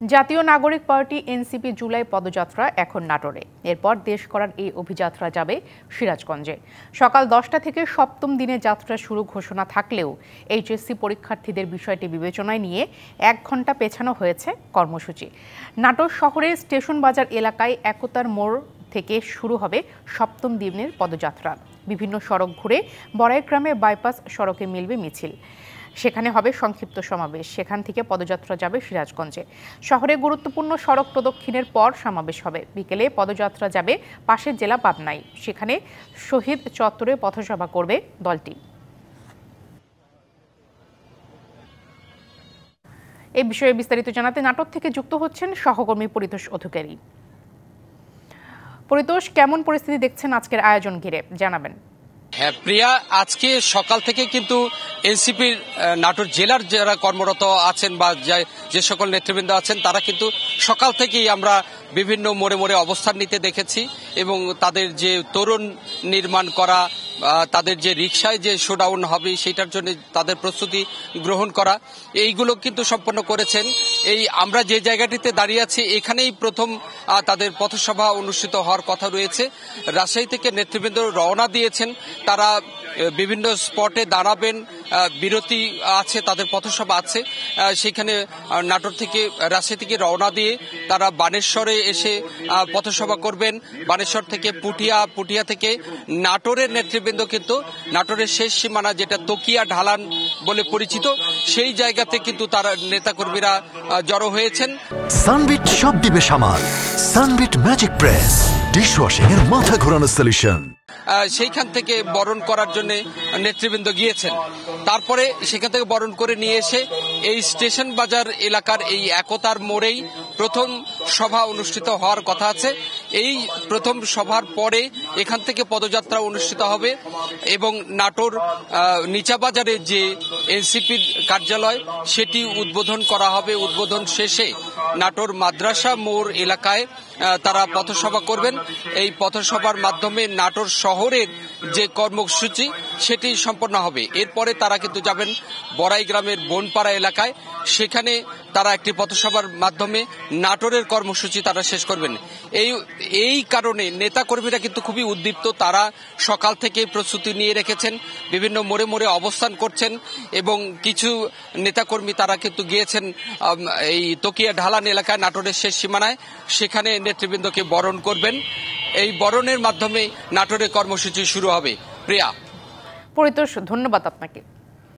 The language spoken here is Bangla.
জাতীয় নাগরিক পার্টি এনসিপি জুলাই পদযাত্রা এখন নাটোরে। এরপর দেশ করার এই অভিযাত্রা যাবে সিরাজগঞ্জে। সকাল 10টা থেকে সপ্তম দিনে যাত্রা শুরু ঘোষণা থাকলেও এইচএসসি পরীক্ষার্থীদের বিষয়টি বিবেচনায় নিয়ে 1 ঘন্টা পেছানো হয়েছে কর্মসূচি। নাটোর শহরের স্টেশন বাজার এলাকায় একতার মোড় থেকে শুরু হবে সপ্তম দিনের পদযাত্রা। বিভিন্ন সড়ক ঘুরে বড়াইগ্রামে বাইপাস সড়কে মিলবে মিছিল। সেখানে হবে সংক্ষিপ্ত সমাবেশ। সেখান থেকে পদযাত্রা যাবে সিরাজগঞ্জে। শহরে গুরুত্বপূর্ণ সড়ক প্রদক্ষিণের পর সমাবেশ হবে। বিকেলে পদযাত্রা যাবে পাশের জেলা পাবনায়। সেখানে শহীদ চত্বরে পথসভা করবে দলটি। এই বিষয়ে বিস্তারিত জানাতে নাটোর থেকে যুক্ত হচ্ছেন সহকর্মী পরিতোষ অধিকারী। পরিতোষ, কেমন পরিস্থিতি দেখছেন আজকের আয়োজন ঘিরে জানাবেন? হ্যাঁ প্রিয়া, আজকে সকাল থেকে কিন্তু এনসিপির নাটোর জেলার যারা কর্মরত আছেন বা যে সকল নেতৃবৃন্দ আছেন তারা কিন্তু সকাল থেকেই আমরা বিভিন্ন মোড়ে মোড়ে অবস্থান নিতে দেখেছি এবং তাদের যে তরুণ নির্মাণ করা, তাদের যে রিকশায় যে শোডাউন হবে সেটার জন্য তাদের প্রস্তুতি গ্রহণ করা, এইগুলো কিন্তু সম্পন্ন করেছেন। এই আমরা যে জায়গাটিতে দাঁড়িয়ে আছি এখানেই প্রথম তাদের পথসভা অনুষ্ঠিত হওয়ার কথা রয়েছে। রাজশাহী থেকে নেতৃবৃন্দ রওনা দিয়েছেন, তারা বিভিন্ন স্পটে দাঁড়াবেন, বিরতি আছে, তাদের পথসভা আছে। সেখানে নাটোর থেকে রাজশাহী থেকে রওনা দিয়ে তারা বানেশ্বরে এসে পথসভা করবেন। বানেশ্বর থেকে পুঠিয়া থেকে নাটোরের নেতৃবৃন্দ কিন্তু নাটোরের শেষ সীমানা যেটা তকিয়া ঢালান বলে পরিচিত সেই জায়গাতে কিন্তু তারা নেতাকর্মীরা জড়ো হয়েছেন। সানবিট সব দিবে সামাল। সানবিট ম্যাজিক প্রেস ডিশওয়াশিং এর মাথা ঘোরানো সলিউশন। সেইখান থেকে বরণ করার জন্য নেতৃবৃন্দ গিয়েছেন। তারপরে সেখান থেকে বরণ করে নিয়ে এসে এই স্টেশন বাজার এলাকার এই একতার মোড়েই প্রথম সভা অনুষ্ঠিত হওয়ার কথা আছে। এই প্রথম সভার পরে এখান থেকে পদযাত্রা অনুষ্ঠিত হবে এবং নাটোর নিচাবাজারে যে এনসিপির কার্যালয় সেটি উদ্বোধন করা হবে। উদ্বোধন শেষে নাটোর মাদ্রাসা মোড় এলাকায় তারা পথসভা করবেন। এই পথসভার মাধ্যমে নাটোর শহরের যে কর্মসূচি সেটি সম্পন্ন হবে। এরপরে তারা কিন্তু যাবেন বড়াইগ্রামের বনপাড়া এলাকায়, সেখানে তারা একটি পথসভার মাধ্যমে নাটোরের কর্মসূচি তারা শেষ করবেন। এই কারণে নেতাকর্মীরা কিন্তু খুবই উদ্দীপ্ত। তারা সকাল থেকে প্রস্তুতি নিয়ে রেখেছেন, বিভিন্ন মোড়ে মোড়ে অবস্থান করছেন এবং কিছু নেতাকর্মী তারা কিন্তু গিয়েছেন এই তকিয়া ঢালান এলাকায় নাটোরের শেষ সীমানায়, সেখানে নেতৃবৃন্দকে বরণ করবেন। এই বরণের মাধ্যমে নাটোরের কর্মসূচি শুরু হবে। প্রিয়া। পরিতোষ, ধন্যবাদ আপনাকে।